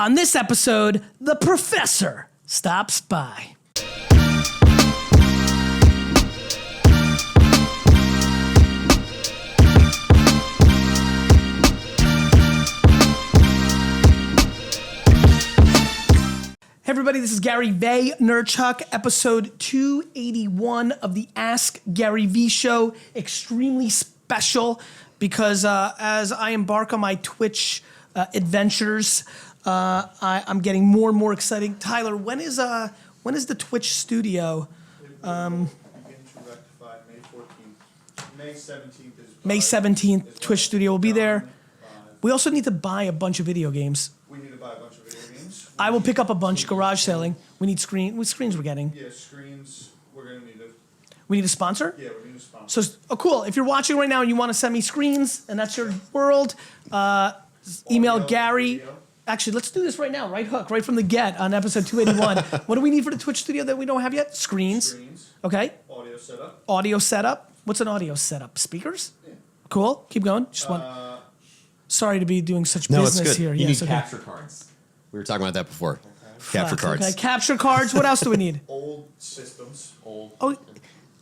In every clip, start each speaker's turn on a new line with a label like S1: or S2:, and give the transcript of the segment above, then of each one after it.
S1: On this episode, the professor stops by. Hey everybody, this is Gary Vaynerchuk, episode 281 of the Ask GaryVee show. Extremely special because as I embark on my Twitch adventures, I'm getting more and more exciting. Tyler, when is the Twitch studio?
S2: Begin to rectify May 14th. May 17th is
S1: May 17th, Twitch studio will be there. We also need to buy a bunch of video games.
S2: We need to buy a bunch of video games.
S1: I will pick up a bunch garage selling. We need what screens we're getting?
S2: Yeah, screens. We're going to need it.
S1: We need a sponsor?
S2: Yeah, we need a sponsor.
S1: So, cool. If you're watching right now and you want to send me screens and that's your world, email
S2: Audio,
S1: Gary.
S2: video.
S1: Actually, let's do this right now. Right hook, right from the get on episode 281. What do we need for the Twitch studio that we don't have yet? Screens.
S2: Screens.
S1: Okay.
S2: Audio setup.
S1: Audio setup. What's an audio setup? Speakers?
S2: Yeah.
S1: Cool. Keep going. Just one. Sorry to be doing such
S3: No, it's
S1: business
S3: good.
S1: here.
S3: You
S1: Yes,
S3: need
S1: okay.
S3: capture cards. We were talking about that before. Capture
S1: Fuck,
S3: cards.
S1: Okay. Capture cards. What else do we need?
S2: Old systems. Old.
S1: Oh,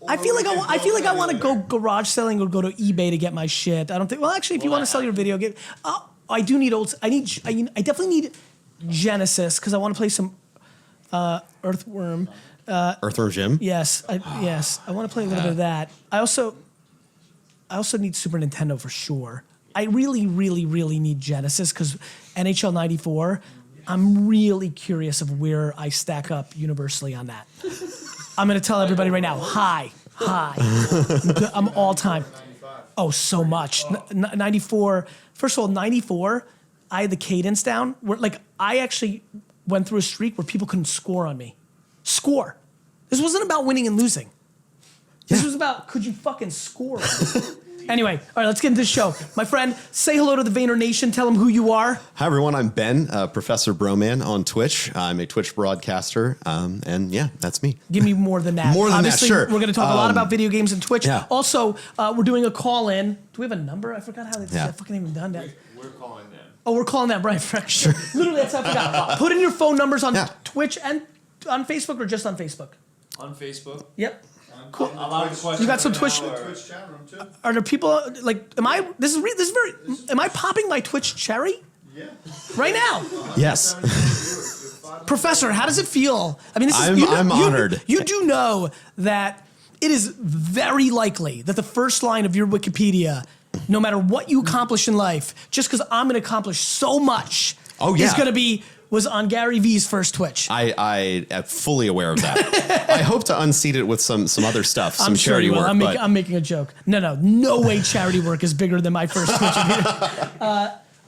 S1: I feel like I want to go garage selling or go to eBay to get my shit. I don't think. Well, actually, if you want to sell your video game, I do need old. I definitely need Genesis because I want to play some Earthworm.
S3: Earthworm Jim?
S1: Yes, I want to play a little bit of that. I also need Super Nintendo for sure. I really need Genesis because NHL '94. I'm really curious of where I stack up universally on that. I'm going to tell everybody right now, high. I'm all time. Oh, so much. 94. First of all, 94, I had the cadence down. I actually went through a streak where people couldn't score on me. Score. This wasn't about winning and losing. This was about, could you fucking score on me? Anyway, all right, let's get into the show. My friend, say hello to the Vayner Nation. Tell them who you are.
S3: Hi, everyone. I'm Ben, ProfessorBroman on Twitch. I'm a Twitch broadcaster, and yeah, that's me.
S1: Give me more than that.
S3: More than
S1: Obviously,
S3: that, sure.
S1: We're going to talk a lot about video games and Twitch.
S3: Yeah.
S1: Also, we're doing a call-in. Do we have a number? I forgot how this I fucking even done that.
S2: We're calling them.
S1: Oh, we're calling that Brian Freck. Sure. Literally, that's how I forgot. Put in your phone numbers on Twitch and on Facebook or just on Facebook?
S4: On Facebook.
S1: Yep.
S2: Cool.
S4: A lot of questions.
S1: You got some Twitch.
S2: Twitch chat room too.
S1: Are there people like? Am I popping my Twitch cherry
S2: Yeah.
S1: right now?
S3: Yes.
S1: Professor, how does it feel? I mean, this is,
S3: I'm honored.
S1: You do know that it is very likely that the first line of your Wikipedia, no matter what you accomplish in life, just because I'm going to accomplish so much, is going to be was on GaryVee's first Twitch.
S3: I am fully aware of that. I hope to unseat it with some other stuff, some charity
S1: you will.
S3: work.
S1: I'm making a joke. No way charity work is bigger than my first Twitch.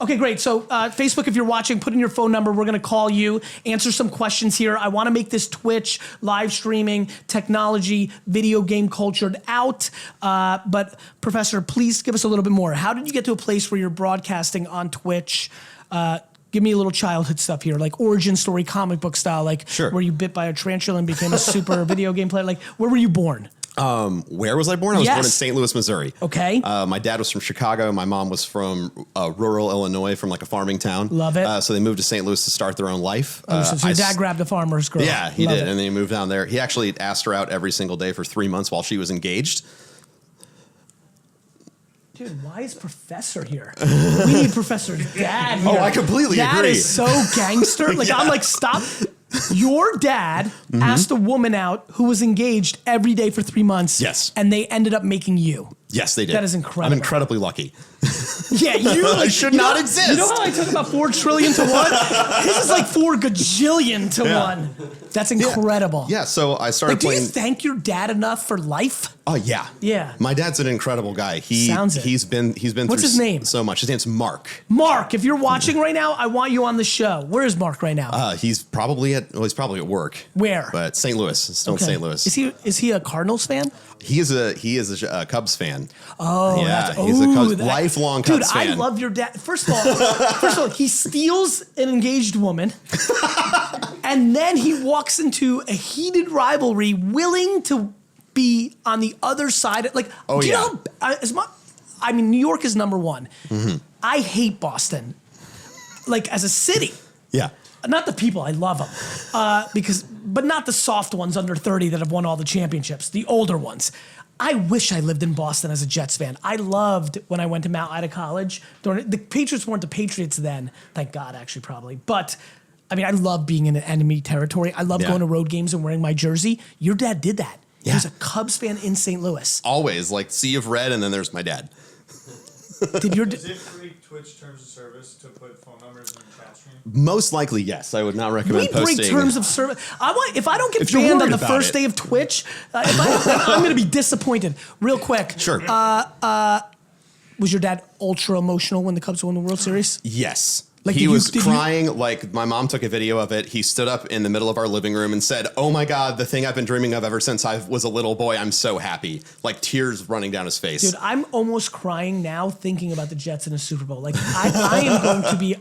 S1: Okay, great. So Facebook, if you're watching, put in your phone number. We're going to call you, answer some questions here. I want to make this Twitch, live streaming, technology, video game cultured out. But Professor, please give us a little bit more. How did you get to a place where you're broadcasting on Twitch? Give me a little childhood stuff here, like origin story, comic book style, like where you bit by a tarantula and became a super video game player. Like, where were you born?
S3: Where was I born? I was born in St. Louis, Missouri.
S1: Okay.
S3: My dad was from Chicago. My mom was from rural Illinois, from like a farming town.
S1: Love it.
S3: So they moved to St. Louis to start their own life.
S1: So your dad grabbed a farmer's girl.
S3: Yeah, he
S1: Love
S3: did.
S1: it.
S3: And then he moved down there. He actually asked her out every single day for 3 months while she was engaged.
S1: Dude, why is Professor here? We need Professor's dad here.
S3: Oh, I completely
S1: Dad
S3: agree.
S1: is so gangster. Like, I'm like, stop. Your dad asked a woman out who was engaged every day for 3 months.
S3: Yes.
S1: And they ended up making you.
S3: Yes, they did.
S1: That is incredible.
S3: I'm incredibly lucky.
S1: Yeah, you
S3: I should not exist.
S1: You know how I talk about 4 trillion to 1? His is like 4 gajillion to 1. That's incredible.
S3: Yeah, so I started
S1: Do you
S3: playing.
S1: thank your dad enough for life?
S3: Oh yeah.
S1: Yeah.
S3: My dad's an incredible guy.
S1: Sounds it.
S3: He's been
S1: What's
S3: through
S1: his name?
S3: so much. His name's Mark.
S1: Mark, if you're watching right now, I want you on the show. Where is Mark right now?
S3: He's probably at work.
S1: Where?
S3: But St. Louis. Still in St. Louis.
S1: Is he a Cardinals fan?
S3: He is a Cubs fan.
S1: Oh,
S3: yeah, he's a Cubs, lifelong Cubs fan.
S1: Dude, I love your dad. First of all, he steals an engaged woman, and then he walks into a heated rivalry, willing to be on the other side. Like, do you know? New York is number one. Mm-hmm. I hate Boston, like as a city.
S3: Yeah.
S1: Not the people, I love them. But not the soft ones under 30 that have won all the championships, the older ones. I wish I lived in Boston as a Jets fan. I loved when I went to Mount Ida College. The Patriots weren't the Patriots then, thank God, actually, probably. But I mean, I love being in enemy territory. I love going to road games and wearing my jersey. Your dad did that. He was a Cubs fan in St. Louis.
S3: Always, like sea of red, and then there's my dad.
S1: Did your
S2: Is it free Twitch terms of service to put phone numbers in the chat stream?
S3: Most likely, yes. I would not recommend
S1: we break
S3: posting.
S1: terms of service? If I don't get
S3: If you're
S1: banned on
S3: worried
S1: the
S3: about
S1: first
S3: it.
S1: day of Twitch, I'm going to be disappointed. Real quick.
S3: Sure.
S1: Was your dad ultra emotional when the Cubs won the World Series?
S3: Yes.
S1: Like,
S3: He
S1: did
S3: was
S1: you-
S3: crying. Like, my mom took a video of it. He stood up in the middle of our living room and said, "Oh my God, the thing I've been dreaming of ever since I was a little boy. I'm so happy." Like, tears running down his face.
S1: Dude, I'm almost crying now thinking about the Jets in a Super Bowl. Like, I am going to be.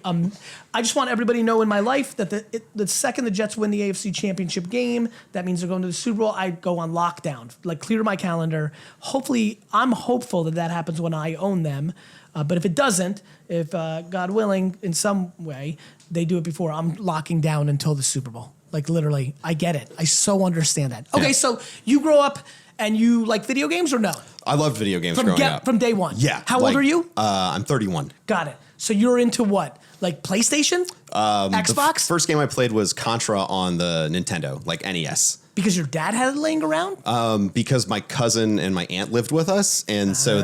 S1: I just want everybody to know in my life that the second the Jets win the AFC Championship game, that means they're going to the Super Bowl. I go on lockdown, like clear my calendar. Hopefully, I'm hopeful that happens when I own them. But if it doesn't, if God willing, in some way, they do it before, I'm locking down until the Super Bowl. Like literally, I get it. I so understand that. Okay,
S3: Yeah.
S1: so you grow up and you like video games or no?
S3: I loved video games growing up.
S1: From day one?
S3: Yeah.
S1: How old are you?
S3: I'm 31.
S1: Got it. So you're into what? Like PlayStation? Xbox?
S3: First game I played was Contra on the Nintendo, like NES.
S1: Because your dad had it laying around?
S3: Because my cousin and my aunt lived with us, and so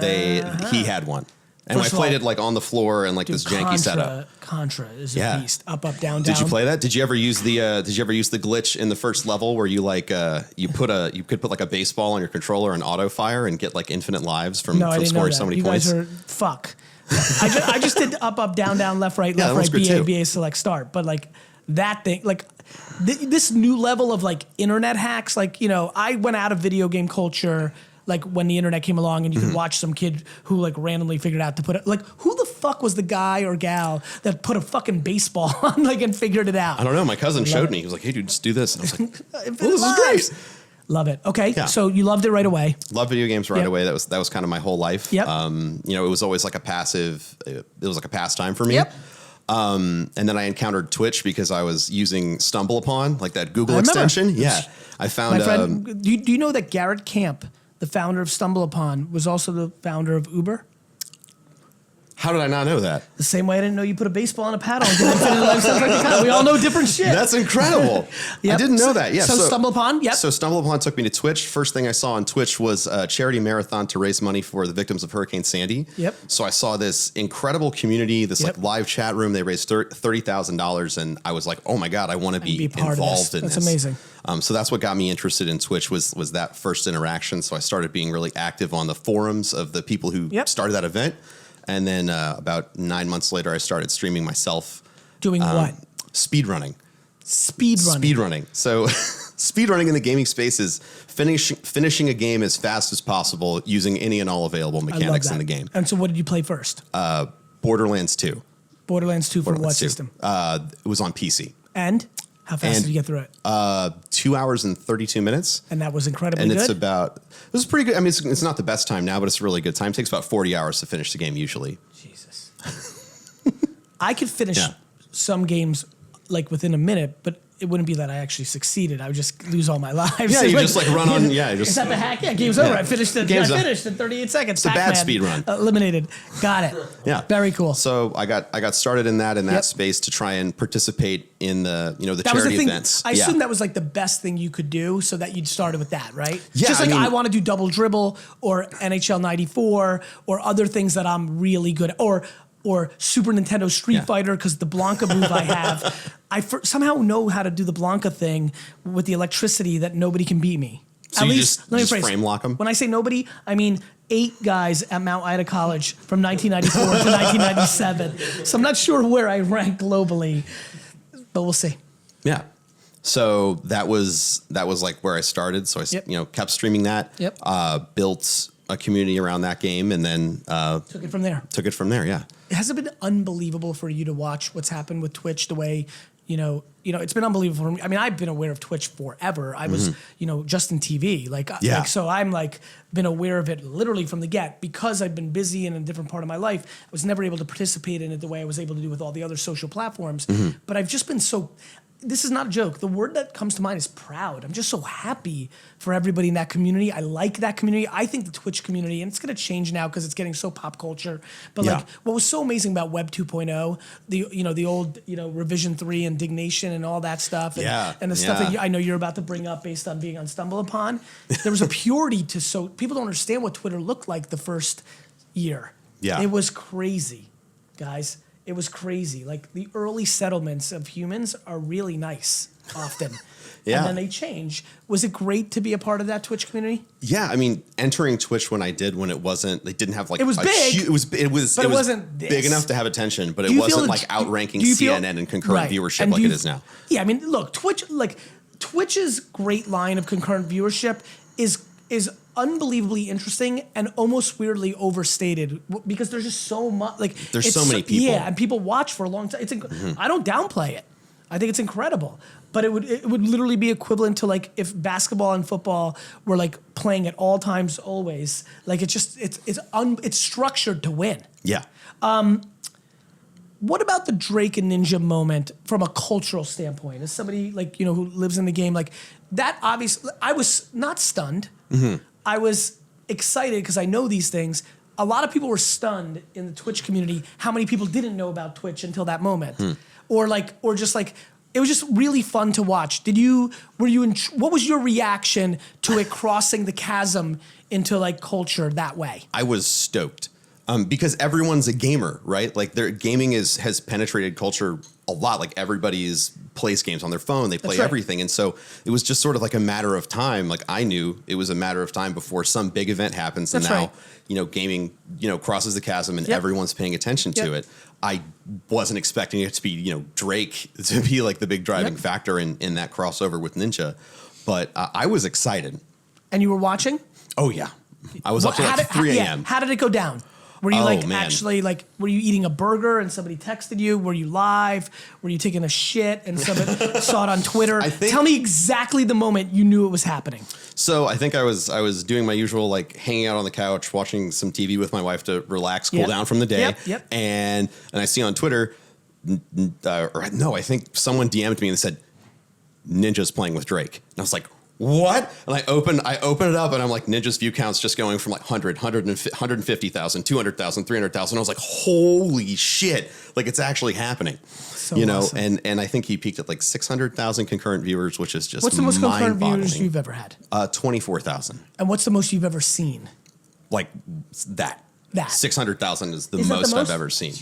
S3: he had one. And
S1: First
S3: I
S1: of
S3: played
S1: all,
S3: it like on the floor and like this janky setup.
S1: Contra is a
S3: Yeah.
S1: beast. Up, up, down, down.
S3: Did you play that? Did you ever use the glitch in the first level where you like you could put like a baseball on your controller and auto fire and get like infinite lives from
S1: No, I didn't know
S3: scoring
S1: that.
S3: so many
S1: You
S3: points?
S1: guys are fuck. I just did up, up, down, down, left, right,
S3: Yeah,
S1: left,
S3: that was
S1: right,
S3: good
S1: BA,
S3: too.
S1: BA, select, start. But like that thing, like this new level of like internet hacks, like, you know, I went out of video game culture like when the internet came along and you could watch some kid who like randomly figured out to put it, like who the fuck was the guy or gal that put a fucking baseball on like and figured it out?
S3: I don't know. My cousin
S1: Love
S3: showed
S1: it.
S3: me. He was like, "Hey, dude, just do this." And I was like,
S1: Infinite
S3: "Oh, this is
S1: lives.
S3: great."
S1: Love it. Okay,
S3: Yeah.
S1: so you loved it right away.
S3: Love video games right
S1: Yep.
S3: away. That was kind of my whole life.
S1: Yep.
S3: You know, it was always like a passive. It was like a pastime for me.
S1: Yep.
S3: And then I encountered Twitch because I was using StumbleUpon, like that Google
S1: I remember.
S3: extension. Yeah, I found.
S1: My friend, do you know that Garrett Camp, the founder of StumbleUpon, was also the founder of Uber?
S3: How did I not know that?
S1: The same way I didn't know you put a baseball on a paddle and get infinite life stuff like that. We all know different shit.
S3: That's incredible.
S1: Yep.
S3: I didn't know that. Yeah.
S1: So StumbleUpon, yep.
S3: So StumbleUpon took me to Twitch. First thing I saw on Twitch was a charity marathon to raise money for the victims of Hurricane Sandy.
S1: Yep.
S3: So I saw this incredible community, this
S1: Yep.
S3: like live chat room. They raised $30,000, and I was like, oh my God, I want to be
S1: part of
S3: involved
S1: this.
S3: in
S1: That's
S3: this.
S1: amazing.
S3: So that's what got me interested in Twitch was that first interaction. So I started being really active on the forums of the people who
S1: Yep.
S3: started that event. And then about 9 months later, I started streaming myself.
S1: Doing what?
S3: Speedrunning.
S1: Speedrunning.
S3: So speedrunning in the gaming space is finishing a game as fast as possible using any and all available
S1: I love
S3: mechanics
S1: that.
S3: in the game.
S1: And so what did you play first?
S3: Borderlands 2.
S1: Borderlands 2 for what
S3: Borderlands 2.
S1: system?
S3: It was on PC.
S1: And how fast
S3: and-
S1: did you get through it?
S3: 2 hours and 32 minutes.
S1: And that was incredibly
S3: And
S1: good?
S3: it's about, it was pretty good. I mean, it's not the best time now, but it's a really good time. It takes about 40 hours to finish the game usually.
S1: Jesus. I could finish
S3: Yeah.
S1: some games like within a minute, but it wouldn't be that I actually succeeded. I would just lose all my lives.
S3: Yeah, you just like run on, yeah.
S1: Is
S3: Just,
S1: that the hack? Yeah, game's over. I finished it.
S3: Game's
S1: I
S3: up.
S1: finished in 38 seconds.
S3: It's a bad
S1: Pac-Man.
S3: speed run.
S1: Eliminated. Got it.
S3: Yeah.
S1: Very cool.
S3: So I got started in that
S1: Yep.
S3: space to try and participate in the, the
S1: That was the
S3: charity
S1: thing.
S3: events.
S1: I assume that was like the best thing you could do, so that you'd started with that, right?
S3: Yeah,
S1: Just like
S3: I mean-
S1: I want to do double dribble or NHL '94 or other things that I'm really good at, or Super Nintendo Street
S3: Yeah.
S1: Fighter, because the Blanca move I have, somehow know how to do the Blanca thing with the electricity that nobody can beat me.
S3: So
S1: At
S3: you
S1: least,
S3: just-
S1: let me
S3: just
S1: phrase.
S3: frame lock 'em?
S1: When I say nobody, I mean 8 guys at Mount Ida College from 1994 to 1997. So I'm not sure where I rank globally, but we'll see.
S3: Yeah. So that was like where I started. So I
S1: Yep.
S3: kept streaming that.
S1: Yep.
S3: Built a community around that game, and then
S1: Took it from there.
S3: took it from there. Yeah.
S1: Has it been unbelievable for you to watch what's happened with Twitch, the way it's been unbelievable for me. I mean, I've been aware of Twitch forever. I was, just in TV. So I'm been aware of it literally from the get because I've been busy in a different part of my life. I was never able to participate in it the way I was able to do with all the other social platforms. But I've just been this is not a joke. The word that comes to mind is proud. I'm just so happy for everybody in that community. I like that community. I think the Twitch community, and it's going to change now because it's getting so pop culture. But what was so amazing about Web 2.0, the old, Revision 3 indignation and all that stuff. And the stuff that I know you're about to bring up based on being on Stumble Upon. There was a purity to people don't understand what Twitter looked like the first year. Yeah. It was crazy, guys. It was crazy. Like the early settlements of humans are really nice often. And then they change. Was it great to be a part of that Twitch community? Yeah, I mean, entering Twitch when it didn't have like... It was big. It wasn't big enough to have attention, but it wasn't like outranking CNN and concurrent viewership like it is now. Yeah, I mean, look, Twitch's great line of concurrent viewership is unbelievably interesting and almost weirdly overstated because there's just so much. There's so many people. Yeah, and people watch for a long time. I don't downplay it. I think it's incredible. But it would literally be equivalent to if basketball and football were playing at all times always. It's structured to win. Yeah. What about the Drake and Ninja moment from a cultural standpoint? As somebody who lives in the game, that obviously, I was not stunned. I was excited because I know these things. A lot of people were stunned in the Twitch community how many people didn't know about Twitch until that moment, or just it was just really fun to watch. What was your reaction to it crossing the chasm into culture that way? I was stoked. Because everyone's a gamer, right? Gaming has penetrated culture a lot. Everybody plays games on their phone. They play everything. And so it was just sort of a matter of time. I knew it was a matter of time before some big event happens. And now, gaming, crosses the chasm and everyone's paying attention to it. I wasn't expecting it to be, Drake to be the big driving factor in that crossover with Ninja. But I was excited. And you were watching? Oh, yeah. I was up to 3 a.m. How did it go down? Were you actually were you eating a burger and somebody texted you? Were you live? Were you taking a shit and somebody saw it on Twitter? Tell me exactly the moment you knew it was happening. So I think I was doing my usual hanging out on the couch, watching some TV with my wife to relax, cool down from the day. And I see on Twitter, I think someone DM'd me and said, Ninja's playing with Drake. And I was like, what? And I open it up and I'm Ninja's view count's just going from 150,000, 200,000, 300,000. I was like, holy shit. It's actually happening. So awesome. And I think he peaked at 600,000 concurrent viewers, which is just what's the most concurrent viewers you've ever had? 24,000. And what's the most you've ever seen? That. 600,000 is the most I've ever seen.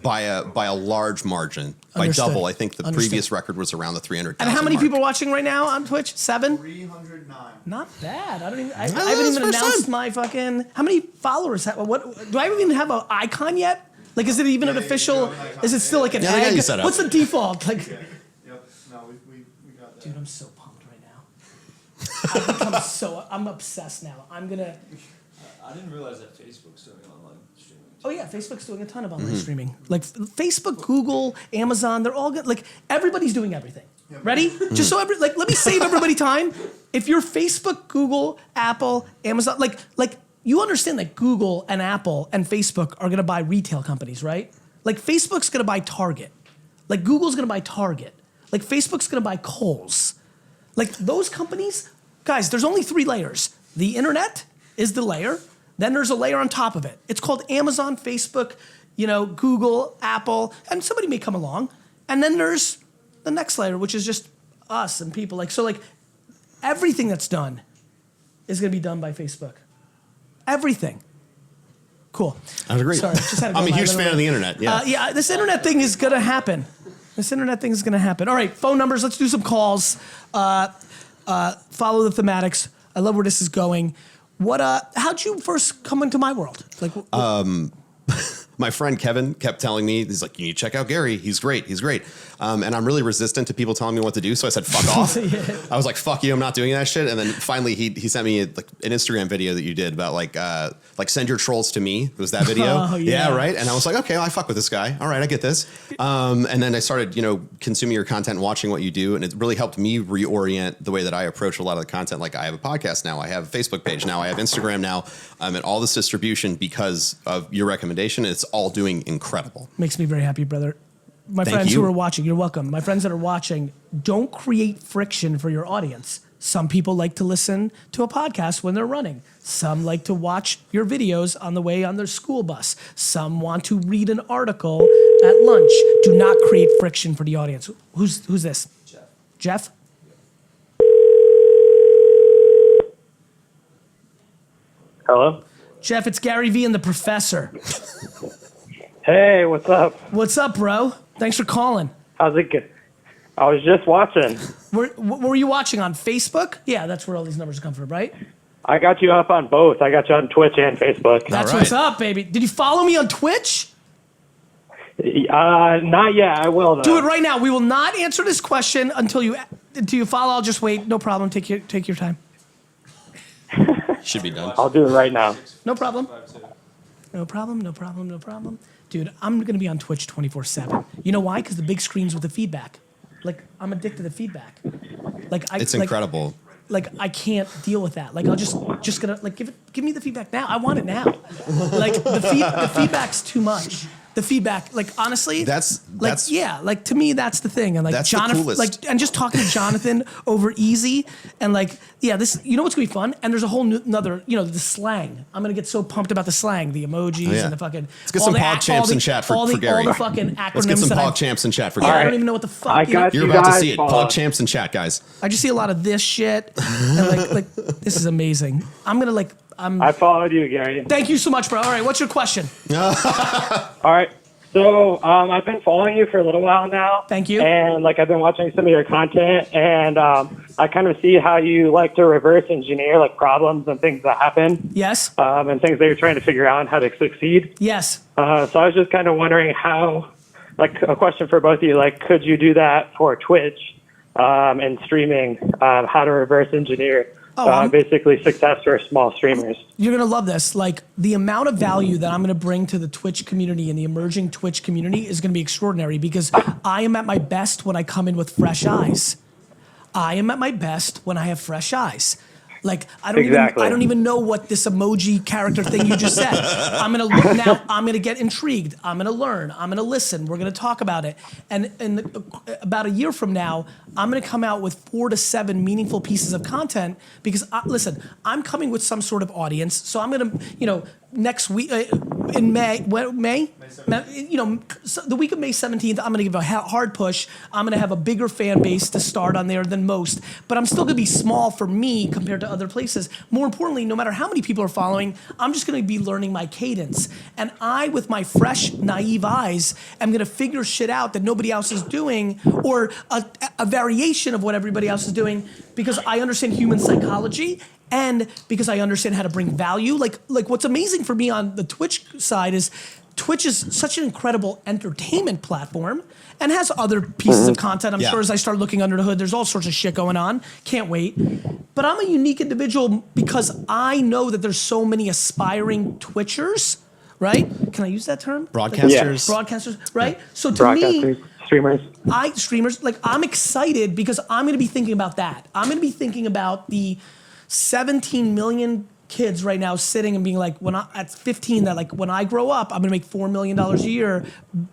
S1: By a large margin, by double. I think the previous record was around the 300,000. And how many people are watching right now on Twitch? 7? 309. Not bad. I haven't even announced my fucking. How many followers? What do I even have an icon yet? Is it even an official? Is it still an egg? What's the default?
S2: Yep. No, we got that.
S1: Dude, I'm so pumped right now. I've become I'm obsessed now. I'm gonna.
S2: I didn't realize that Facebook's doing online streaming.
S1: Oh yeah, Facebook's doing a ton of online streaming. Facebook, Google, Amazon, they're all good. Everybody's doing everything. Yep. Ready? Just so let me save everybody time. If you're Facebook, Google, Apple, Amazon, you understand that Google and Apple and Facebook are gonna buy retail companies, right? Facebook's gonna buy Target. Google's gonna buy Target. Facebook's gonna buy Kohl's. Those companies, guys, there's only 3 layers. The internet is the layer. Then there's a layer on top of it. It's called Amazon, Facebook, Google, Apple, and somebody may come along. And then there's the next layer, which is just us and people. Everything that's done is going to be done by Facebook. Everything. Cool. I agree. Sorry, just had to go I'm a huge fan of the internet. Yeah. This internet thing is going to happen. All right, phone numbers. Let's do some calls. Follow the thematics. I love where this is going. How'd you first come into my world?
S3: my friend Kevin kept telling me, he's like, you need to check out Gary. He's great. He's great. And I'm really resistant to people telling me what to do. So I said, fuck off. I was like, fuck you. I'm not doing that shit. And then finally he sent me like an Instagram video that you did about like send your trolls to me. It was that video.
S1: Oh, yeah.
S3: Yeah. Right. And I was like, okay, well, I fuck with this guy. All right. I get this. And then I started, consuming your content and watching what you do. And it really helped me reorient the way that I approach a lot of the content. Like I have a podcast now, I have a Facebook page now, I have Instagram now, and all this distribution because of your recommendation. It's all doing incredible.
S1: Makes me very happy, brother. My
S3: Thank
S1: friends
S3: you.
S1: who are watching, you're welcome. My friends that are watching, don't create friction for your audience. Some people like to listen to a podcast when they're running. Some like to watch your videos on the way on their school bus. Some want to read an article at lunch. Do not create friction for the audience. Who's this? Jeff?
S4: Hello?
S1: Jeff, it's GaryVee and the Professor.
S4: Hey, what's up?
S1: What's up, bro? Thanks for calling.
S4: How's it going? I was just watching.
S1: What were you watching on Facebook? Yeah, that's where all these numbers come from, right?
S4: I got you up on both. I got you on Twitch and Facebook.
S1: That's
S3: right.
S1: what's up, baby. Did you follow me on Twitch?
S4: Not yet. I will, though.
S1: Do it right now. We will not answer this question until you follow. I'll just wait. No problem. Take your time.
S3: Should be done.
S4: I'll do it right now.
S1: No problem. No problem. No problem. No problem. Dude, I'm going to be on Twitch 24/7. You know why? Because the big screens with the feedback. Like, I'm addicted to feedback. It's
S3: incredible.
S1: Like, I can't deal with that. Like, I'll just gonna like give me the feedback now. I want it now. Like the feedback's too much. The feedback, like honestly,
S3: That's
S1: to me that's the thing. And like
S3: that's the
S1: Jonathan,
S3: coolest.
S1: and just talking to Jonathan over easy, and like this, what's gonna be fun? And there's a whole another, the slang. I'm gonna get so pumped about the slang, the emojis and the fucking.
S3: Let's get some pog champs in chat for Gary.
S1: All the fucking acronyms.
S3: Let's get some pog champs in chat for
S1: I
S3: Gary.
S1: don't even know what the fuck.
S4: I got
S3: You're
S4: you
S3: about to
S4: guys
S3: see it.
S4: followed.
S3: Pog champs in chat, guys.
S1: I just see a lot of this shit, and like this is amazing. I'm gonna
S4: I followed you, Gary.
S1: Thank you so much, bro. All right, what's your question?
S4: All right. So I've been following you for a little while now.
S1: Thank you.
S4: And I've been watching some of your content, and I kind of see how you like to reverse engineer problems and things that happen.
S1: Yes.
S4: And things that you're trying to figure out and how to succeed.
S1: Yes.
S4: So I was just kind of wondering how, a question for both of you, could you do that for Twitch and streaming, how to reverse engineer basically success for small streamers?
S1: You're going to love this. Like the amount of value that I'm going to bring to the Twitch community and the emerging Twitch community is going to be extraordinary because I am at my best when I come in with fresh eyes. I am at my best when I have fresh eyes. I don't even know what this emoji character thing you just said. I'm gonna look now. I'm gonna get intrigued. I'm gonna learn. I'm gonna listen. We're gonna talk about it. And about a year from now, I'm gonna come out with 4 to 7 meaningful pieces of content because listen, I'm coming with some sort of audience. So I'm gonna, next week in May, the week of May 17th, I'm gonna give a hard push. I'm gonna have a bigger fan base to start on there than most, but I'm still gonna be small for me compared to other places. More importantly, no matter how many people are following, I'm just gonna be learning my cadence. And I, with my fresh, naive eyes, am gonna figure shit out that nobody else is doing or a variation of what everybody else is doing because I understand human psychology and because I understand how to bring value. Like what's amazing for me on the Twitch side is Twitch is such an incredible entertainment platform and has other pieces of content. I'm sure as I start looking under the hood, there's all sorts of shit going on. Can't wait. But I'm a unique individual because I know that there's so many aspiring Twitchers, right? Can I use that term?
S3: Broadcasters.
S1: Broadcasters, right? So to me,
S4: streamers.
S1: I'm excited because I'm going to be thinking about that. I'm going to be thinking about the 17 million kids right now sitting and being like, at 15, that when I grow up, I'm gonna make $4 million a year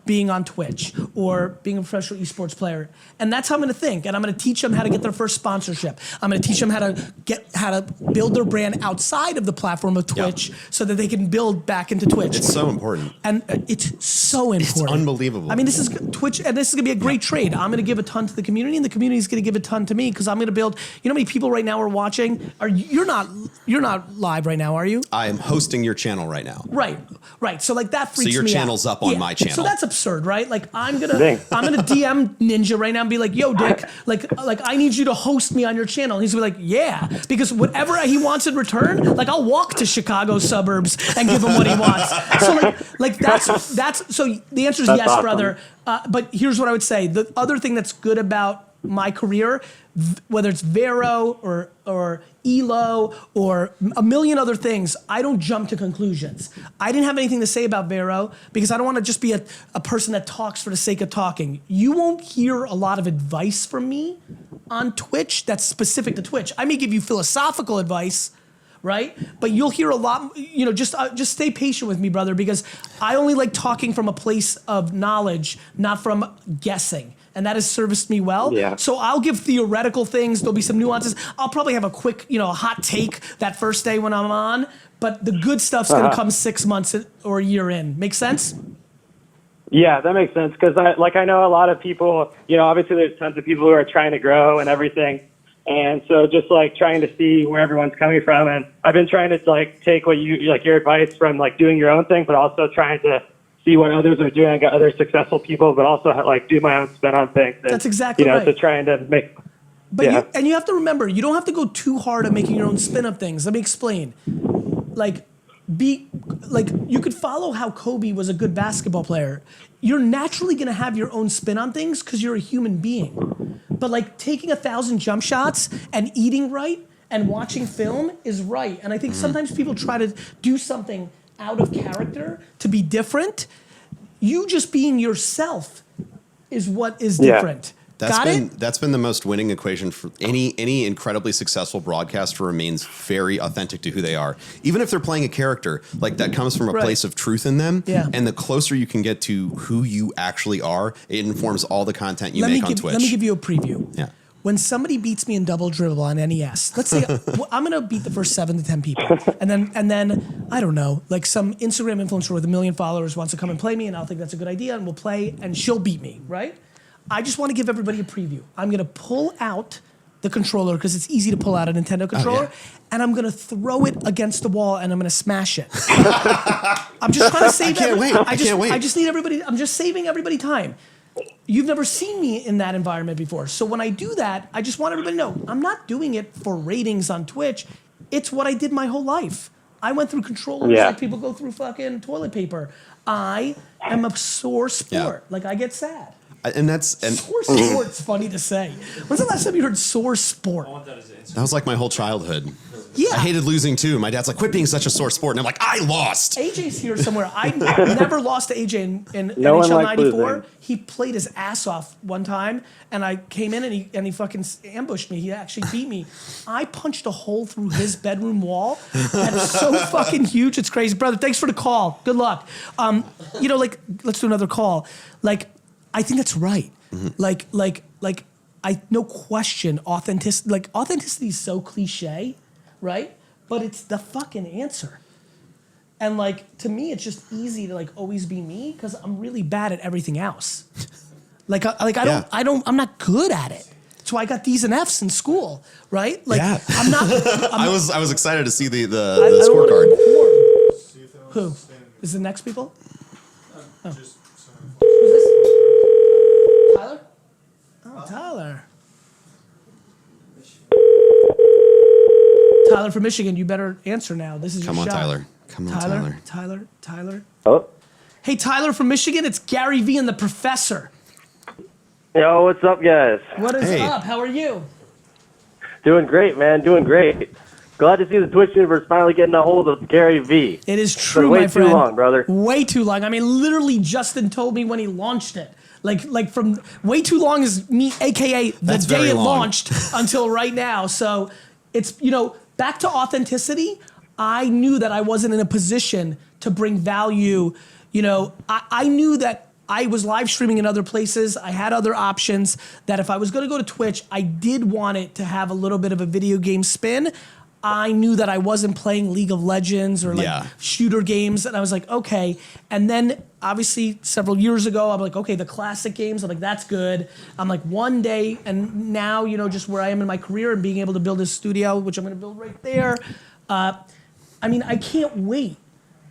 S1: being on Twitch or being a professional eSports player. And that's how I'm gonna think. And I'm gonna teach them how to get their first sponsorship. I'm gonna teach them how to build their brand outside of the platform of Twitch so that they can build back into Twitch.
S3: It's so important.
S1: And it's so important.
S3: It's unbelievable.
S1: I mean, this is Twitch, and this is gonna be a great trade. I'm gonna give a ton to the community, and the community is gonna give a ton to me because I'm gonna build. You know how many people right now are watching? You're not live right now, are you?
S3: I am hosting your channel right now.
S1: Right. So like that freaks me out.
S3: So your channel's up on my channel.
S1: So that's absurd, right? Like I'm gonna DM Ninja right now and be like, yo, Dick, like I need you to host me on your channel. And he's gonna be like, yeah, because whatever he wants in return, like I'll walk to Chicago suburbs and give him what he wants. So like that's so the answer is yes,
S4: awesome.
S1: brother. But here's what I would say. The other thing that's good about my career, whether it's Vero or Elo or a million other things, I don't jump to conclusions. I didn't have anything to say about Vero because I don't want to just be a person that talks for the sake of talking. You won't hear a lot of advice from me on Twitch that's specific to Twitch. I may give you philosophical advice, right? But you'll hear a lot, just stay patient with me, brother, because I only like talking from a place of knowledge, not from guessing. And that has serviced me well.
S4: Yeah.
S1: So I'll give theoretical things. There'll be some nuances. I'll probably have a quick, hot take that first day when I'm on. But the good stuff's gonna come 6 months or a year in. Make sense?
S4: Yeah, that makes sense. Because I know a lot of people. Obviously there's tons of people who are trying to grow and everything. And so just like trying to see where everyone's coming from. And I've been trying to like take what your advice from like doing your own thing, but also trying to see what others are doing. I got other successful people, but also like do my own spin on things. And,
S1: That's exactly right.
S4: So trying to make.
S1: But you have to remember, you don't have to go too hard at making your own spin of things. Let me explain. You could follow how Kobe was a good basketball player. You're naturally going to have your own spin on things because you're a human being. But like taking 1,000 jump shots and eating right and watching film is right. And I think sometimes people try to do something out of character to be different. You just being yourself is what is different.
S3: That's been the most winning equation for any incredibly successful broadcaster. Remains very authentic to who they are, even if they're playing a character like that comes from a place of truth in them.
S1: Yeah.
S3: And the closer you can get to who you actually are, it informs all the content you make on Twitch.
S1: Let me give you a preview.
S3: Yeah.
S1: When somebody beats me in double dribble on NES, let's say I'm gonna beat the first 7 to 10 people, and then I don't know, like some Instagram influencer with 1 million followers wants to come and play me, and I'll think that's a good idea, and we'll play, and she'll beat me, right? I just want to give everybody a preview. I'm gonna pull out the controller because it's easy to pull out a Nintendo controller, and I'm gonna throw it against the wall, and I'm gonna smash it. I'm just trying to save.
S3: I can't wait.
S1: I just need everybody. I'm just saving everybody time. You've never seen me in that environment before. So when I do that, I just want everybody to know I'm not doing it for ratings on Twitch. It's what I did my whole life. I went through controllers like people go through fucking toilet paper. I am a sore sport. Like I get sad. Sore sport's funny to say. When's the last time you heard sore sport?
S3: That was like my whole childhood.
S1: Yeah.
S3: I hated losing too. My dad's like, quit being such a sore sport. And I'm like, I lost.
S1: AJ's here somewhere. I never lost to AJ in
S4: No one
S1: NHL
S4: likes
S1: 94.
S4: losing.
S1: He played his ass off one time, and I came in and he fucking ambushed me. He actually beat me. I punched a hole through his bedroom wall. That's so fucking huge. It's crazy. Brother, thanks for the call. Good luck. Let's do another call. I think that's right. No question, authenticity. Authenticity is so cliche, right? But it's the fucking answer. And to me, it's just easy to always be me because I'm really bad at everything else. I'm not good at it. That's why I got D's and F's in school, right? I'm not.
S3: I was excited to see the scorecard.
S1: Who is the next people?
S2: Just
S1: Who's this? Tyler? Oh, Tyler. Tyler from Michigan, you better answer now. This is
S3: Come
S1: your
S3: on,
S1: shot.
S3: Tyler. Come on, Tyler.
S1: Tyler.
S4: Oh.
S1: Hey, Tyler from Michigan, it's GaryVee and the Professor.
S4: Yo, what's up, guys?
S1: What is up? How are you?
S4: Doing great, man. Doing great. Glad to see the Twitch universe finally getting a hold of GaryVee.
S1: It is true,
S4: way
S1: my friend.
S4: Way too long, brother.
S1: Way too long. I mean, literally, Justin told me when he launched it. From way too long is me, AKA the day it launched until right now. So it's, back to authenticity. I knew that I wasn't in a position to bring value. I knew that I was live streaming in other places. I had other options that if I was going to go to Twitch, I did want it to have a little bit of a video game spin. I knew that I wasn't playing League of Legends or shooter games. And I was like, okay. And then obviously several years ago, I'm like, okay, the classic games, I'm like, that's good. I'm like, one day, and now, just where I am in my career and being able to build this studio, which I'm going to build right there. I mean, I can't wait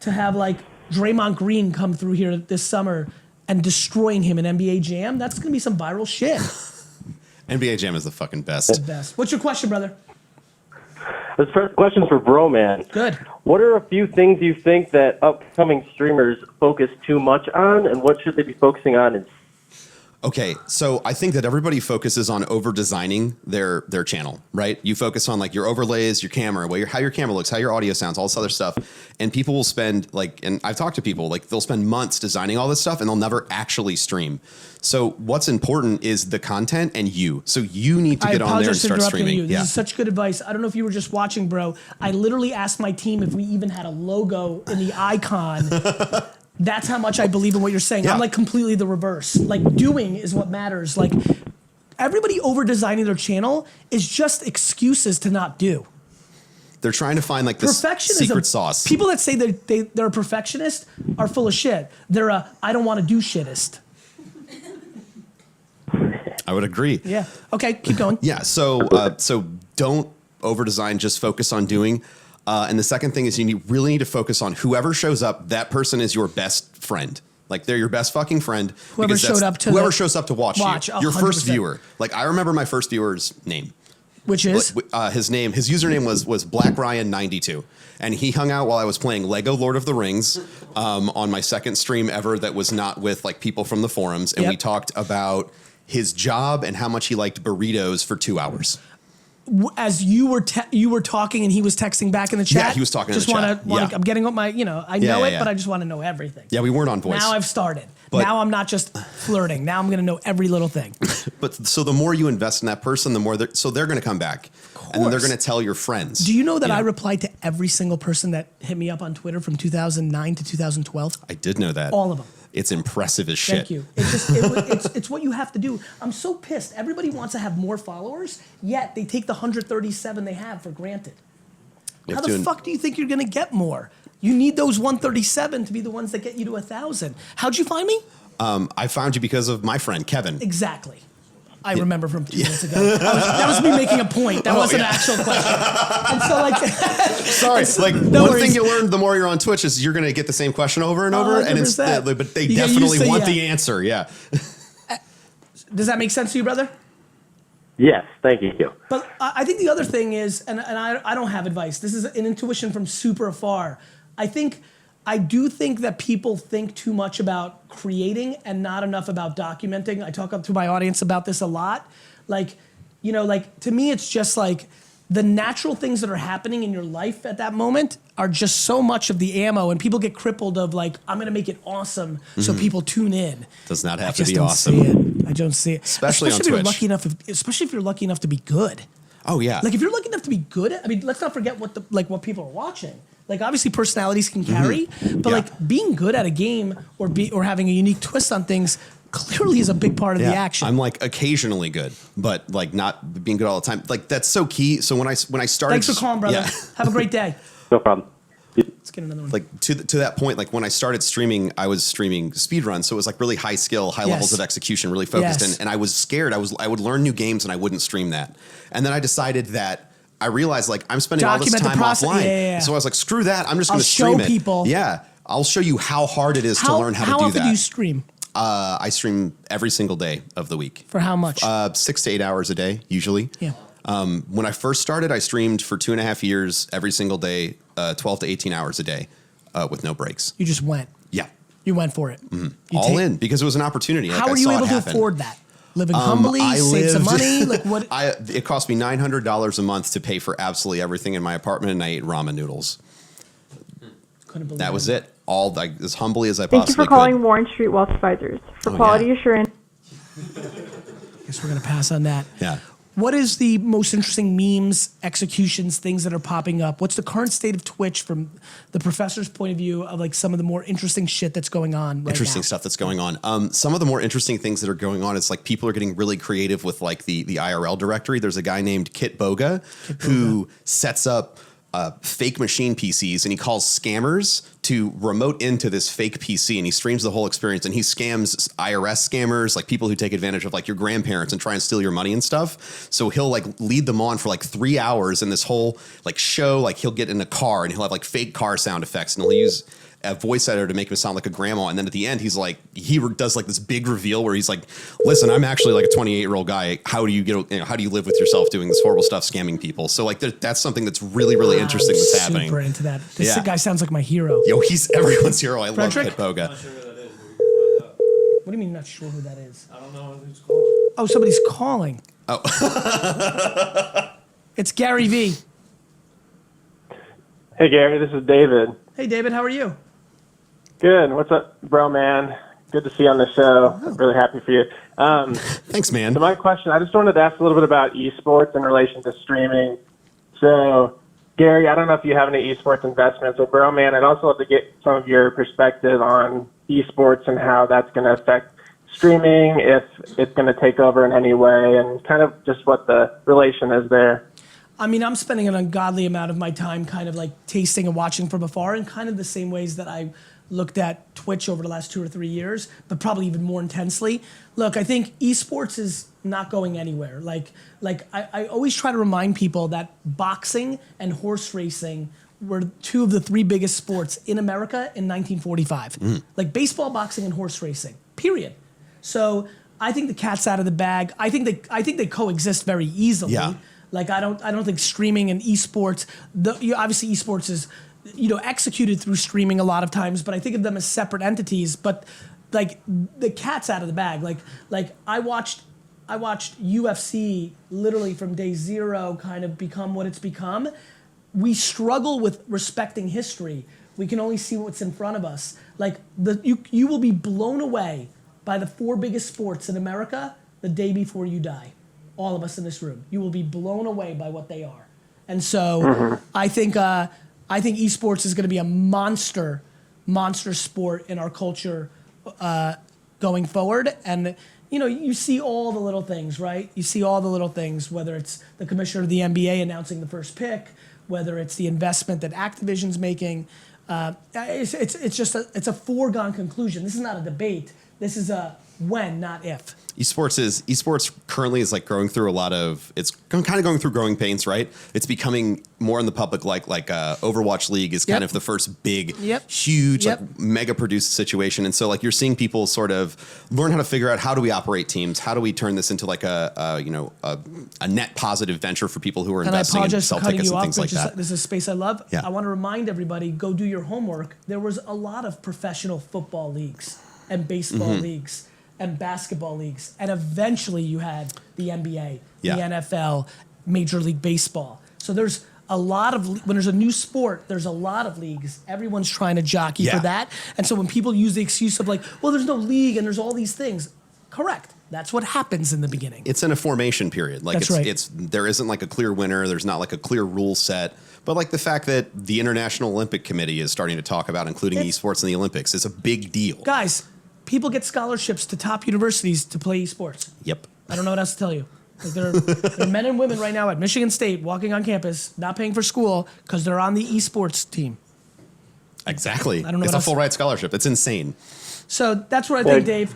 S1: to have like Draymond Green come through here this summer and destroying him in NBA Jam. That's going to be some viral shit.
S3: NBA Jam is the fucking best.
S1: Best. What's your question, brother?
S5: This first question's for Broman.
S1: Good.
S5: What are a few things you think that upcoming streamers focus too much on, and what should they be focusing on?
S3: Okay, so I think that everybody focuses on over-designing their channel, right? You focus on like your overlays, your camera, how your camera looks, how your audio sounds, all this other stuff. And people will spend and I've talked to people, like they'll spend months designing all this stuff and they'll never actually stream. So what's important is the content and you. So you need to get on there and start streaming.
S1: You. This is such good advice. I don't know if you were just watching, bro. I literally asked my team if we even had a logo in the icon. That's how much I believe in what you're saying.
S3: Yeah.
S1: I'm like completely the reverse. Like doing is what matters. Like everybody over designing their channel is just excuses to not do.
S3: They're trying to find like this secret sauce.
S1: People that say they're a perfectionist are full of shit. They're a I don't want to do shittist.
S3: I would agree.
S1: Yeah. Okay, keep going.
S3: Yeah. So don't over design. Just focus on doing. And the second thing is you really need to focus on whoever shows up. That person is your best friend. Like they're your best fucking friend.
S1: Whoever shows up to
S3: watch you, your
S1: 100%.
S3: first viewer. Like I remember my first viewer's name.
S1: Which is?
S3: His username was BlackRyan92. And he hung out while I was playing Lego Lord of the Rings on my second stream ever that was not with like people from the forums. And we talked about his job and how much he liked burritos for 2 hours.
S1: As you were talking and he was texting back in the chat.
S3: Yeah, he was talking in the chat.
S1: I'm getting up my, I know it, but I just want to know everything.
S3: Yeah, we weren't on voice.
S1: Now I've started. Now I'm not just flirting. Now I'm going to know every little thing.
S3: But so the more you invest in that person, the more they're going to come back. And then they're going to tell your friends.
S1: Do you know that I replied to every single person that hit me up on Twitter from 2009 to 2012?
S3: I did know that.
S1: All of them.
S3: It's impressive as shit.
S1: Thank you. It's what you have to do. I'm so pissed. Everybody wants to have more followers, yet they take the 137 they have for granted. How the fuck do you think you're going to get more? You need those 137 to be the ones that get you to 1,000. How'd you find me?
S3: I found you because of my friend, Kevin.
S1: Exactly. I remember from 2 minutes ago. That was me making a point. That wasn't an actual question. And so, like,
S3: sorry. Like one thing you learn the more you're on Twitch is you're going to get the same question over and over,
S1: 100%.
S3: and it's but they definitely want the answer. Yeah.
S1: Does that make sense to you, brother?
S5: Yes, thank you.
S1: But I think the other thing is, and I don't have advice. This is an intuition from super afar. I do think that people think too much about creating and not enough about documenting. I talk up to my audience about this a lot. Like, to me, it's just like the natural things that are happening in your life at that moment are just so much of the ammo, and people get crippled of like, I'm going to make it awesome so people tune in.
S3: Does not have to be awesome.
S1: I don't see it.
S3: Especially on
S1: if you're
S3: Twitch.
S1: Especially if you're lucky enough to be good.
S3: Oh, yeah.
S1: Like if you're lucky enough to be good, let's not forget what people are watching. Like obviously personalities can carry, but like being good at a game or having a unique twist on things clearly is a big part of the action.
S3: I'm like occasionally good, but like not being good all the time. Like that's so key. So when I started,
S1: thanks for calling, brother. Have a great day.
S5: No problem.
S1: Let's get another one.
S3: Like to that point, like when I started streaming, I was streaming speedruns, so it was like really high skill, high levels of execution, really focused, and I was scared. I would learn new games and I wouldn't stream that, and then I decided that. I realized like I'm spending all this time offline. So I was like, screw that. I'm just going to stream it.
S1: People.
S3: Yeah. I'll show you how hard it is to learn how to do that.
S1: How often do you stream?
S3: I stream every single day of the week.
S1: For how much?
S3: 6 to 8 hours a day, usually.
S1: Yeah.
S3: When I first started, I streamed for 2.5 years every single day, 12 to 18 hours a day with no breaks.
S1: You just went.
S3: Yeah.
S1: You went for it.
S3: Mm-hmm. All in because it was an opportunity.
S1: How were you able to afford that? Living humbly, save some money. Like what?
S3: It cost me $900 a month to pay for absolutely everything in my apartment, and I ate ramen noodles.
S1: Couldn't believe
S3: that was it. All like as humbly as I
S6: possibly
S3: could.
S6: Thank you for calling Warren Street Wealth Advisors for quality assurance.
S1: Guess we're gonna pass on that.
S3: Yeah.
S1: What is the most interesting memes, executions, things that are popping up? What's the current state of Twitch from the professor's point of view of like some of the more interesting shit that's going on right now?
S3: Stuff that's going on. Some of the more interesting things that are going on is like people are getting really creative with like the IRL directory. There's a guy named Kit Boga who sets up fake machine PCs, and he calls scammers to remote into this fake PC, and he streams the whole experience, and he scams IRS scammers, like people who take advantage of like your grandparents and try and steal your money and stuff. So he'll like lead them on for like 3 hours in this whole like show. Like he'll get in a car and he'll have like fake car sound effects, and he'll use a voice editor to make him sound like a grandma. And then at the end, he's like, he does like this big reveal where he's like, listen, I'm actually like a 28-year-old guy. How do you how do you live with yourself doing this horrible stuff, scamming people? So like that's something that's really, really interesting that's happening.
S1: Super into that. This guy sounds like my hero.
S3: Yo, he's everyone's hero. I love
S1: Frederick?
S3: Pit Boga.
S2: Not sure who that is. We can find out.
S1: What do you mean not sure who that is?
S2: I don't know who's calling.
S1: Oh, somebody's calling.
S3: Oh.
S1: It's GaryVee.
S5: Hey, Gary, this is David.
S1: Hey, David, how are you?
S5: Good. What's up, bro, man? Good to see you on the show. I'm really happy for you.
S3: Thanks, man.
S5: So my question, I just wanted to ask a little bit about esports in relation to streaming. So, Gary, I don't know if you have any esports investments, but bro, man, I'd also love to get some of your perspective on esports and how that's going to affect streaming, if it's going to take over in any way, and kind of just what the relation is there.
S1: I mean, I'm spending an ungodly amount of my time kind of like tasting and watching from afar in kind of the same ways that I looked at Twitch over the last 2 or 3 years, but probably even more intensely. Look, I think esports is not going anywhere. I always try to remind people that boxing and horse racing were 2 of the 3 biggest sports in America in 1945. Like baseball, boxing, and horse racing, period. So I think the cat's out of the bag. I think they coexist very easily.
S3: Yeah.
S1: Like I don't think streaming and esports, obviously esports is executed through streaming a lot of times, but I think of them as separate entities. But like the cat's out of the bag. Like I watched UFC literally from day 0 kind of become what it's become. We struggle with respecting history. We can only see what's in front of us. Like you will be blown away by the 4 biggest sports in America the day before you die. All of us in this room, you will be blown away by what they are. And so I think esports is going to be a monster sport in our culture going forward. And you see all the little things, right? You see all the little things, whether it's the commissioner of the NBA announcing the first pick, whether it's the investment that Activision's making. It's just a foregone conclusion. This is not a debate. This is a when, not if.
S3: Esports currently is like going through it's kind of going through growing pains, right? It's becoming more in the public, like Overwatch League is kind of the first big, huge, like mega produced situation. And so like you're seeing people sort of learn how to figure out how do we operate teams? How do we turn this into like a net positive venture for people who are investing and sell tickets and things like that.
S1: This is a space I love.
S3: Yeah.
S1: I want to remind everybody, go do your homework. There was a lot of professional football leagues and baseball leagues and basketball leagues. And eventually you had the NBA, the NFL, Major League Baseball. So there's a lot of, when there's a new sport, there's a lot of leagues. Everyone's trying to jockey for that. And so when people use the excuse of like, well, there's no league and there's all these things, correct. That's what happens in the beginning.
S3: It's in a formation period. Like there isn't like a clear winner. There's not like a clear rule set. But like the fact that the International Olympic Committee is starting to talk about including esports in the Olympics is a big deal.
S1: Guys, people get scholarships to top universities to play esports.
S3: Yep.
S1: I don't know what else to tell you. Like there are men and women right now at Michigan State walking on campus, not paying for school because they're on the esports team.
S3: Exactly.
S1: I don't know
S3: it's
S1: what
S3: a full ride scholarship. It's insane.
S1: So that's what I think, Dave,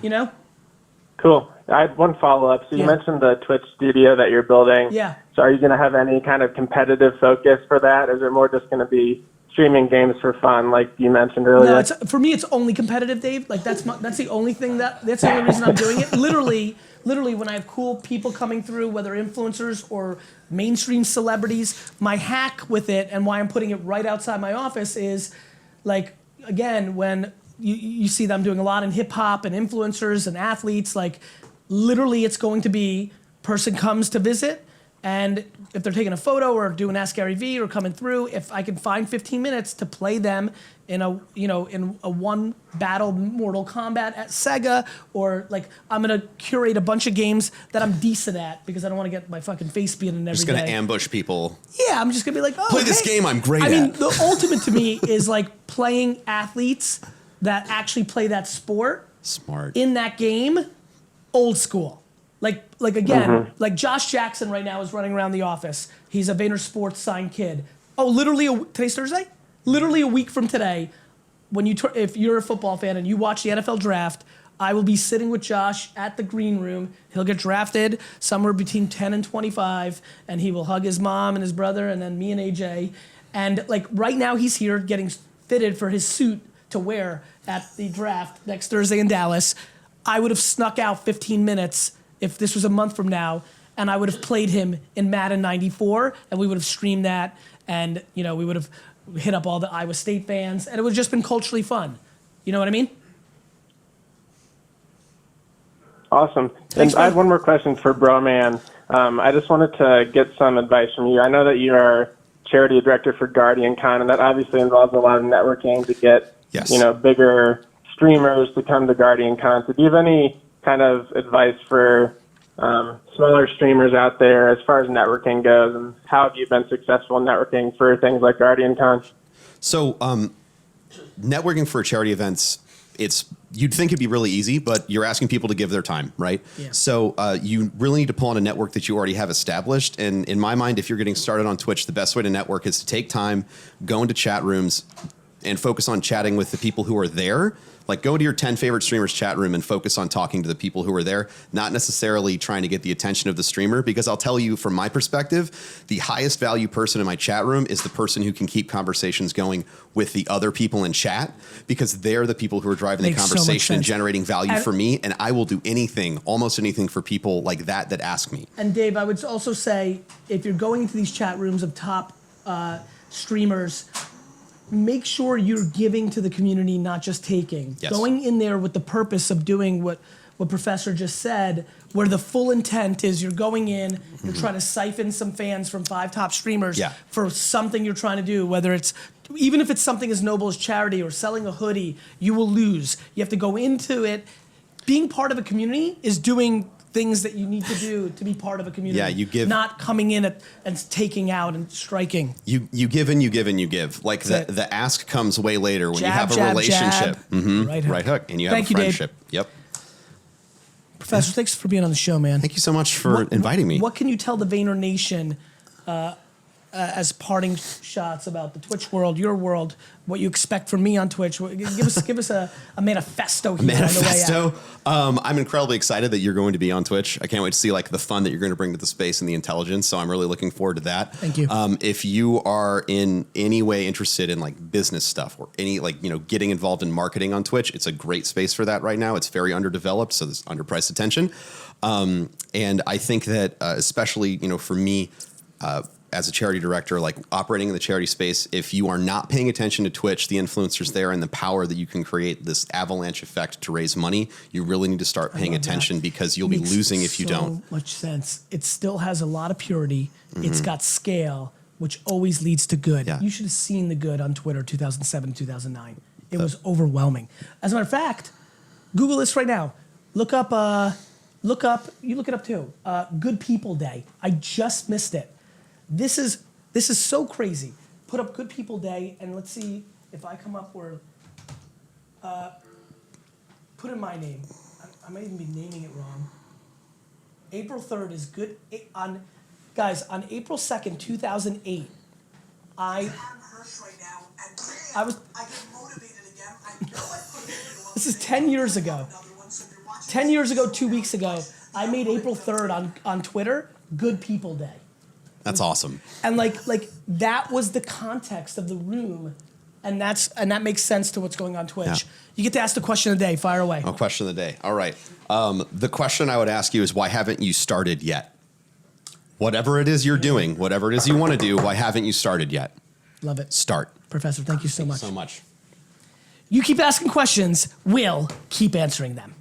S5: Cool. I had one follow-up. So you mentioned the Twitch studio that you're building.
S1: Yeah.
S5: So are you going to have any kind of competitive focus for that? Is it more just going to be streaming games for fun, like you mentioned earlier?
S1: No, for me, it's only competitive, Dave. Like that's the only thing that's the only reason I'm doing it. Literally, when I have cool people coming through, whether influencers or mainstream celebrities, my hack with it and why I'm putting it right outside my office is, like, again, when you see them doing a lot in hip hop and influencers and athletes, like literally it's going to be person comes to visit, and if they're taking a photo or doing Ask GaryVee or coming through, if I can find 15 minutes to play them in a one battle Mortal Kombat at Sega, or like I'm gonna curate a bunch of games that I'm decent at because I don't want to get my fucking face beaten every day.
S3: Just gonna ambush people.
S1: Yeah, I'm just gonna be like, oh,
S3: play this game I'm great at.
S1: I mean, the ultimate to me is like playing athletes that actually play that sport.
S3: Smart.
S1: In that game, old school. Like again, like Josh Jackson right now is running around the office. He's a VaynerSports signed kid. Oh, literally, today's Thursday? Literally a week from today, when if you're a football fan and you watch the NFL draft, I will be sitting with Josh at the green room. He'll get drafted somewhere between 10 and 25, and he will hug his mom and his brother, and then me and AJ. And like right now, he's here getting fitted for his suit to wear at the draft next Thursday in Dallas. I would have snuck out 15 minutes if this was a month from now, and I would have played him in Madden 94, and we would have streamed that, and we would have hit up all the Iowa State fans, and it would have just been culturally fun. You know what I mean?
S5: Awesome.
S1: Thanks,
S5: and I
S1: man.
S5: had one more question for Broman. I just wanted to get some advice from you. I know that you are charity director for GuardianCon, and that obviously involves a lot of networking to get
S3: Yes.
S5: bigger streamers to come to GuardianCon. So do you have any kind of advice for smaller streamers out there as far as networking goes, and how have you been successful in networking for things like GuardianCon?
S3: So networking for charity events, you'd think it'd be really easy, but you're asking people to give their time, right?
S1: Yeah.
S3: So you really need to pull on a network that you already have established. And in my mind, if you're getting started on Twitch, the best way to network is to take time, go into chat rooms, and focus on chatting with the people who are there. Like go to your 10 favorite streamers chat room and focus on talking to the people who are there, not necessarily trying to get the attention of the streamer. Because I'll tell you from my perspective, the highest value person in my chat room is the person who can keep conversations going with the other people in chat, because they're the people who are driving the
S1: Makes so much
S3: conversation and
S1: sense.
S3: generating value
S1: And-
S3: for me. And I will do anything, almost anything for people like that ask me.
S1: And Dave, I would also say, if you're going into these chat rooms of top streamers, make sure you're giving to the community, not just taking.
S3: Yes.
S1: Going in there with the purpose of doing what Professor just said, where the full intent is you're going in, you're trying to siphon some fans from 5 top streamers
S3: Yeah.
S1: for something you're trying to do, whether it's, even if it's something as noble as charity or selling a hoodie, you will lose. You have to go into it. Being part of a community is doing things that you need to do to be part of a community.
S3: Yeah, you give-
S1: Not coming in and taking out and striking.
S3: You give and you give and you give. Like
S1: That's it.
S3: the ask comes way later when you
S1: Jab,
S3: have a
S1: jab,
S3: relationship.
S1: jab.
S3: Mhm.
S1: Right hook.
S3: Right hook. And you have
S1: Thank
S3: a
S1: you, Dave.
S3: friendship. Yep.
S1: Professor, thanks for being on the show, man.
S3: Thank you so much for inviting me.
S1: What can you tell the Vayner Nation as parting shots about the Twitch world, your world, what you expect from me on Twitch? Give us a manifesto here on the way
S3: Manifesto.
S1: out.
S3: I'm incredibly excited that you're going to be on Twitch. I can't wait to see like the fun that you're going to bring to the space and the intelligence. So I'm really looking forward to that.
S1: Thank you.
S3: If you are in any way interested in like business stuff or any getting involved in marketing on Twitch, it's a great space for that right now. It's very underdeveloped, so there's underpriced attention. And I think that especially for me. As a charity director, like operating in the charity space, if you are not paying attention to Twitch, the influencers there, and the power that you can create this avalanche effect to raise money, you really need to start paying
S1: love that.
S3: attention, because you'll be
S1: Makes
S3: losing if you don't.
S1: So much sense. It still has a lot of purity. It's got scale, which always leads to good.
S3: Yeah.
S1: You should have seen the good on Twitter 2007, 2009. It was overwhelming. As a matter of fact, Google this right now. Look up, you look it up too. Good People Day. I just missed it. This is so crazy. Put up Good People Day, and let's see if I come up where. Put in my name. I might even be naming it wrong. April 3rd is good. On April 2nd, 2008, I was. This is 10 years ago. 10 years ago, 2 weeks ago, I made April 3rd on Twitter Good People Day.
S3: That's awesome.
S1: And like that was the context of the room, and that makes sense to what's going on Twitch.
S3: Yeah.
S1: You get to ask the question of the day. Fire away.
S3: Oh, question of the day. All right. The question I would ask you is, why haven't you started yet? Whatever it is you're doing, whatever it is you want to do, why haven't you started yet?
S1: Love it.
S3: Start.
S1: Professor, thank you so much.
S3: So much.
S1: You keep asking questions, we'll keep answering them.